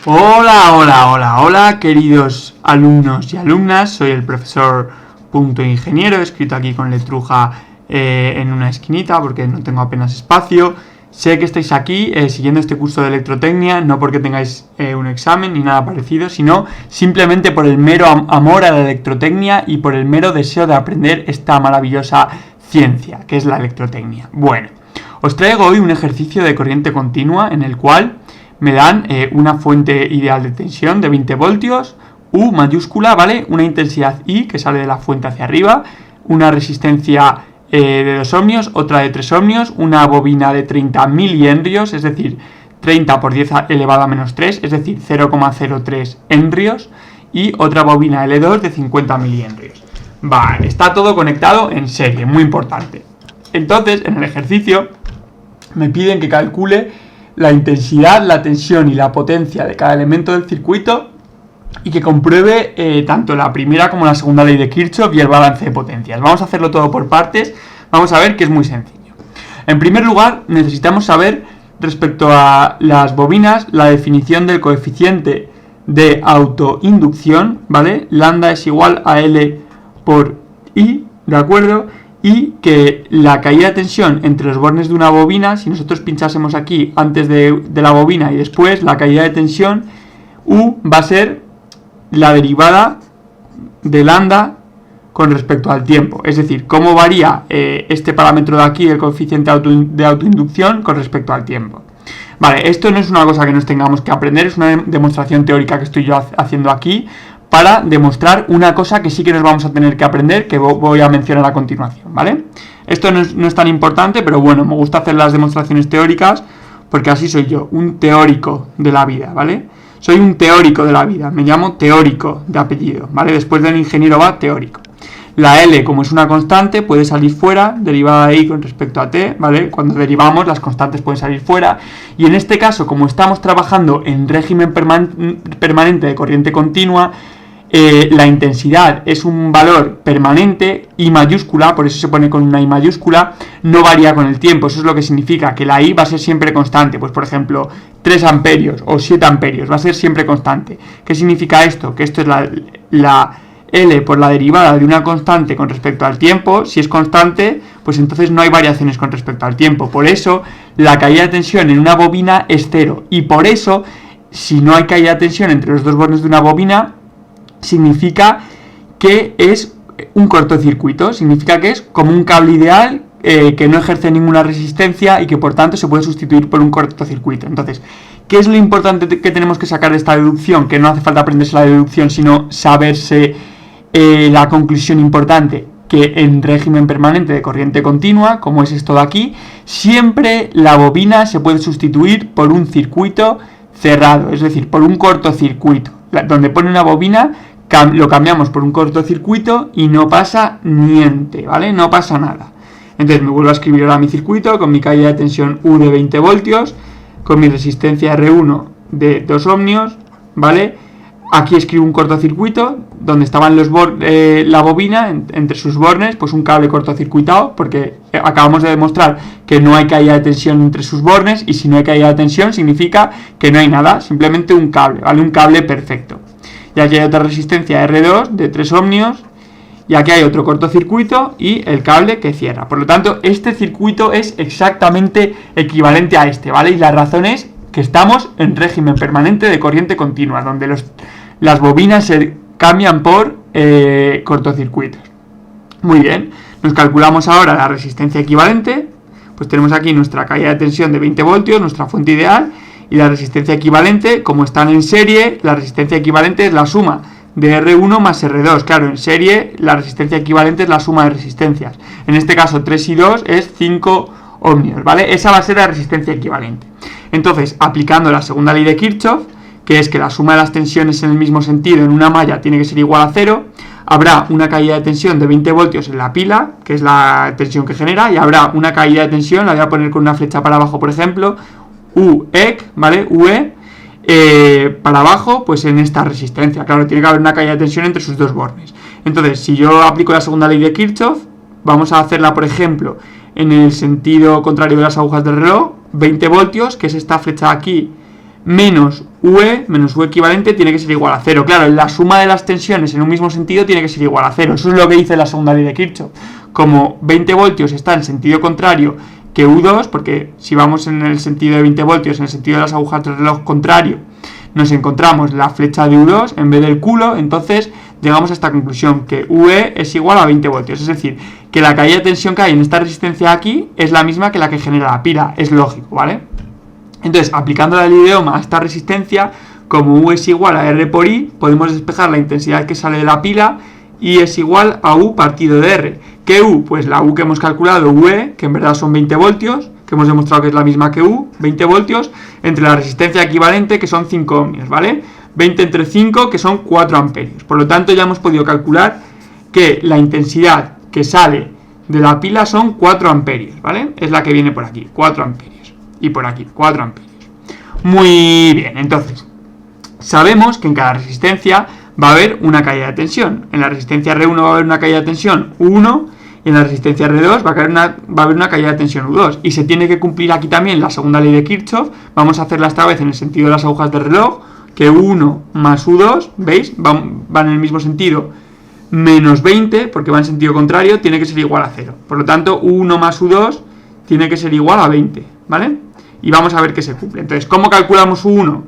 Hola, queridos alumnos y alumnas. Soy el profesor Ingeniero, escrito aquí con letruja en una esquinita porque no tengo apenas espacio. Sé que estáis aquí siguiendo este curso de electrotecnia, no porque tengáis un examen ni nada parecido, sino simplemente por el mero amor a la electrotecnia y por el mero deseo de aprender esta maravillosa ciencia que es la electrotecnia. Bueno, os traigo hoy un ejercicio de corriente continua en el cual me dan una fuente ideal de tensión de 20 voltios, U mayúscula, ¿vale? Una intensidad I que sale de la fuente hacia arriba, una resistencia de 2 ohmios, otra de 3 ohmios, una bobina de 30 milihenrios, es decir, 30 por 10 elevado a menos 3, es decir, 0,03 henrios, y otra bobina L2 de 50 milihenrios. Vale, está todo conectado en serie, muy importante. Entonces, en el ejercicio me piden que calcule la intensidad, la tensión y la potencia de cada elemento del circuito y que compruebe tanto la primera como la segunda ley de Kirchhoff y el balance de potencias. Vamos a hacerlo todo por partes. Vamos a ver que es muy sencillo. En primer lugar, necesitamos saber respecto a las bobinas la definición del coeficiente de autoinducción, ¿vale? Lambda es igual a L por I, ¿de acuerdo? Y que la caída de tensión entre los bornes de una bobina, si nosotros pinchásemos aquí antes de la bobina y después, la caída de tensión U va a ser la derivada de lambda con respecto al tiempo. Es decir, cómo varía este parámetro de aquí, el coeficiente de autoinducción, con respecto al tiempo. Vale, esto no es una cosa que nos tengamos que aprender, es una demostración teórica que estoy yo haciendo aquí para demostrar una cosa que sí que nos vamos a tener que aprender, que voy a mencionar a continuación, ¿vale? Esto no es tan importante, pero bueno, me gusta hacer las demostraciones teóricas porque así soy yo, un teórico de la vida, ¿vale? Soy un teórico de la vida, me llamo teórico de apellido, ¿vale? Después del ingeniero va teórico. La L, como es una constante, puede salir fuera, derivada de I con respecto a T, ¿vale? Cuando derivamos, las constantes pueden salir fuera. Y en este caso, como estamos trabajando en régimen permanente de corriente continua, la intensidad es un valor permanente, I mayúscula, por eso se pone con una I mayúscula, no varía con el tiempo. Eso es lo que significa que la I va a ser siempre constante. Pues por ejemplo, 3 amperios o 7 amperios va a ser siempre constante. ¿Qué significa esto? Que esto es la L por la derivada de una constante con respecto al tiempo. Si es constante, pues entonces no hay variaciones con respecto al tiempo. Por eso, la caída de tensión en una bobina es 0. Y por eso, si no hay caída de tensión entre los dos bornes de una bobina, significa que es un cortocircuito. Significa que es como un cable ideal que no ejerce ninguna resistencia y que por tanto se puede sustituir por un cortocircuito. Entonces, ¿qué es lo importante que tenemos que sacar de esta deducción? Que no hace falta aprenderse la deducción, sino saberse la conclusión importante, que en régimen permanente de corriente continua, como es esto de aquí, siempre la bobina se puede sustituir por un circuito cerrado, es decir, por un cortocircuito. Donde pone una bobina, lo cambiamos por un cortocircuito y no pasa niente, ¿vale? No pasa nada. Entonces me vuelvo a escribir ahora mi circuito con mi caída de tensión U de 20 voltios, con mi resistencia R1 de 2 ohmios, ¿vale? Aquí escribo un cortocircuito, donde estaban la bobina, entre sus bornes, pues un cable cortocircuitado, porque acabamos de demostrar que no hay caída de tensión entre sus bornes, y si no hay caída de tensión significa que no hay nada, simplemente un cable, ¿vale? Un cable perfecto. Y aquí hay otra resistencia R2 de 3 ohmios, y aquí hay otro cortocircuito y el cable que cierra. Por lo tanto, este circuito es exactamente equivalente a este, ¿vale? Y la razón es que estamos en régimen permanente de corriente continua, donde las bobinas se cambian por cortocircuitos. Muy bien, nos calculamos ahora la resistencia equivalente. Pues tenemos aquí nuestra caída de tensión de 20 voltios, nuestra fuente ideal, y la resistencia equivalente, como están en serie, la resistencia equivalente es la suma de R1 más R2. Claro, en serie la resistencia equivalente es la suma de resistencias. En este caso 3 y 2 es 5 ohmios, ¿vale? Esa va a ser la resistencia equivalente. Entonces, aplicando la segunda ley de Kirchhoff, que es que la suma de las tensiones en el mismo sentido en una malla tiene que ser igual a 0, habrá una caída de tensión de 20 voltios en la pila, que es la tensión que genera, y habrá una caída de tensión, la voy a poner con una flecha para abajo, por ejemplo, UE, ¿vale? UE, para abajo, pues en esta resistencia. Claro, tiene que haber una caída de tensión entre sus dos bornes. Entonces, si yo aplico la segunda ley de Kirchhoff, vamos a hacerla, por ejemplo, en el sentido contrario de las agujas del reloj, 20 voltios, que es esta flecha aquí, menos UE, menos U equivalente, tiene que ser igual a 0. Claro, la suma de las tensiones en un mismo sentido tiene que ser igual a 0. Eso es lo que dice la segunda ley de Kirchhoff. Como 20 voltios está en sentido contrario que U2, porque si vamos en el sentido de 20 voltios, en el sentido de las agujas del reloj contrario, nos encontramos la flecha de U2 en vez del culo, entonces llegamos a esta conclusión, que UE es igual a 20 voltios. Es decir, que la caída de tensión que hay en esta resistencia aquí es la misma que la que genera la pila. Es lógico, ¿vale? Entonces, aplicando el idioma a esta resistencia, como U es igual a R por I, podemos despejar la intensidad que sale de la pila, y es igual a U partido de R. ¿Qué U? Pues la U que hemos calculado, UE, que en verdad son 20 voltios, que hemos demostrado que es la misma que U, 20 voltios, entre la resistencia equivalente, que son 5 ohmios, ¿vale? 20 entre 5, que son 4 amperios. Por lo tanto, ya hemos podido calcular que la intensidad que sale de la pila son 4 amperios, ¿vale? Es la que viene por aquí, 4 amperios. Y por aquí, 4 amperios. Muy bien, entonces, sabemos que en cada resistencia va a haber una caída de tensión. En la resistencia R1 va a haber una caída de tensión U1, y en la resistencia R2 va a haber una caída de tensión U2. Y se tiene que cumplir aquí también la segunda ley de Kirchhoff. Vamos a hacerla esta vez en el sentido de las agujas del reloj, que U1 más U2, ¿veis? Van en el mismo sentido, menos 20, porque va en sentido contrario, tiene que ser igual a 0. Por lo tanto, U1 más U2 tiene que ser igual a 20, ¿vale? Y vamos a ver que se cumple. Entonces, ¿cómo calculamos U1?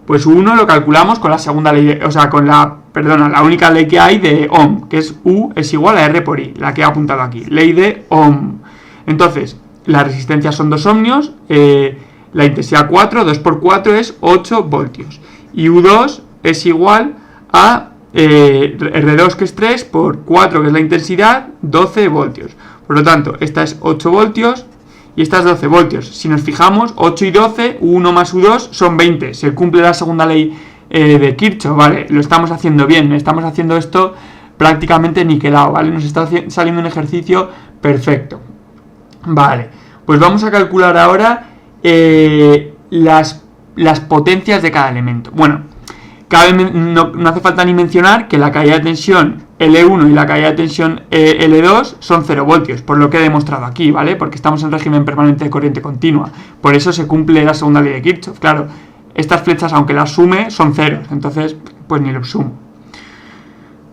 Pues U1 lo calculamos con la segunda ley, con la única ley que hay de Ohm, que es U es igual a R por I, la que he apuntado aquí, ley de Ohm. Entonces, las resistencias son 2 ohmios, la intensidad 4, 2 por 4 es 8 voltios. Y U2 es igual a R2, que es 3, por 4, que es la intensidad, 12 voltios. Por lo tanto, esta es 8 voltios, y esta es 12 voltios. Si nos fijamos, 8 y 12, U1 más U2 son 20. Se cumple la segunda ley de Kirchhoff, ¿vale? Lo estamos haciendo bien, estamos haciendo esto prácticamente niquelado, ¿vale? Nos está saliendo un ejercicio perfecto. Vale, pues vamos a calcular ahora las potencias de cada elemento. Bueno, no hace falta ni mencionar que la caída de tensión L1 y la caída de tensión L2 son 0 voltios, por lo que he demostrado aquí, ¿vale? Porque estamos en régimen permanente de corriente continua. Por eso se cumple la segunda ley de Kirchhoff. Claro, estas flechas, aunque las sume, son ceros, entonces, pues ni lo sumo.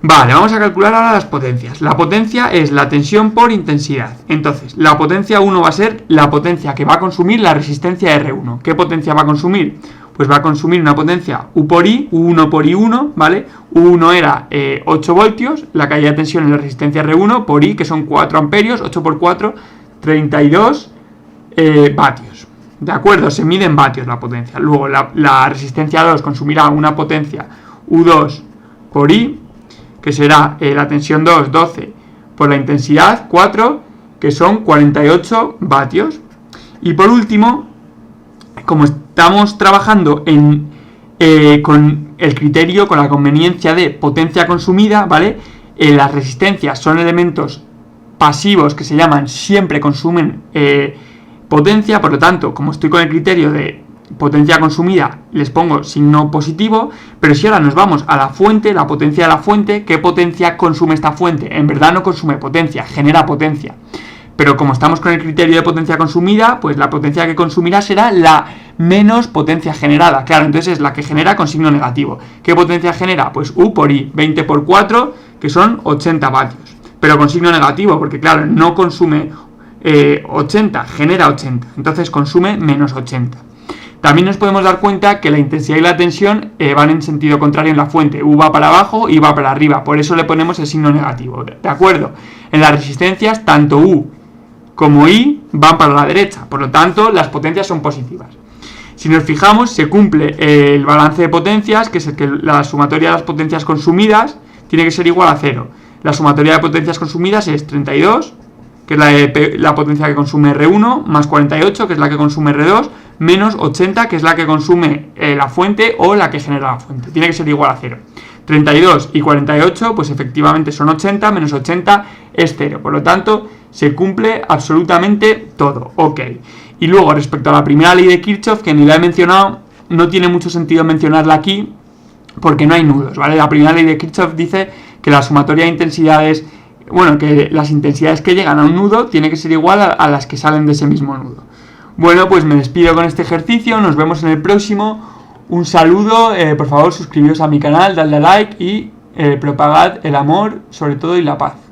Vale, vamos a calcular ahora las potencias. La potencia es la tensión por intensidad. Entonces, la potencia 1 va a ser la potencia que va a consumir la resistencia R1. ¿Qué potencia va a consumir? Pues va a consumir una potencia U por I, U1 por I1, ¿vale? U1 era 8 voltios, la caída de tensión en la resistencia R1 por I, que son 4 amperios, 8 por 4, 32 vatios. ¿De acuerdo? Se mide en vatios la potencia. Luego la resistencia 2 consumirá una potencia U2 por I, que será la tensión 2, 12, por la intensidad 4, que son 48 vatios. Y por último, como estamos trabajando con el criterio, con la conveniencia de potencia consumida, ¿vale? Las resistencias son elementos pasivos que se llaman siempre consumen potencia, por lo tanto, como estoy con el criterio de potencia consumida, les pongo signo positivo. Pero si ahora nos vamos a la fuente, la potencia de la fuente, ¿qué potencia consume esta fuente? En verdad no consume potencia, genera potencia. Pero como estamos con el criterio de potencia consumida, pues la potencia que consumirá será la menos potencia generada. Claro, entonces es la que genera con signo negativo. ¿Qué potencia genera? Pues U por I, 20 por 4, que son 80 vatios. Pero con signo negativo, porque claro, no consume 80, genera 80. Entonces consume menos 80. También nos podemos dar cuenta que la intensidad y la tensión van en sentido contrario en la fuente. U va para abajo y va para arriba. Por eso le ponemos el signo negativo. ¿De acuerdo? En las resistencias, tanto U como I van para la derecha, por lo tanto las potencias son positivas. Si nos fijamos, se cumple el balance de potencias, que es el que la sumatoria de las potencias consumidas tiene que ser igual a 0. La sumatoria de potencias consumidas es 32, que es la potencia que consume R1, más 48, que es la que consume R2, menos 80, que es la que consume la fuente o la que genera la fuente. Tiene que ser igual a 0. 32 y 48, pues efectivamente son 80, menos 80 es 0. Por lo tanto, se cumple absolutamente todo. Ok. Y luego, respecto a la primera ley de Kirchhoff, que ni la he mencionado, no tiene mucho sentido mencionarla aquí, porque no hay nudos, ¿vale? La primera ley de Kirchhoff dice que la sumatoria de intensidades, bueno, que las intensidades que llegan a un nudo tiene que ser igual a las que salen de ese mismo nudo. Bueno, pues me despido con este ejercicio, nos vemos en el próximo. Un saludo, por favor suscribiros a mi canal, dadle a like y propagad el amor sobre todo y la paz.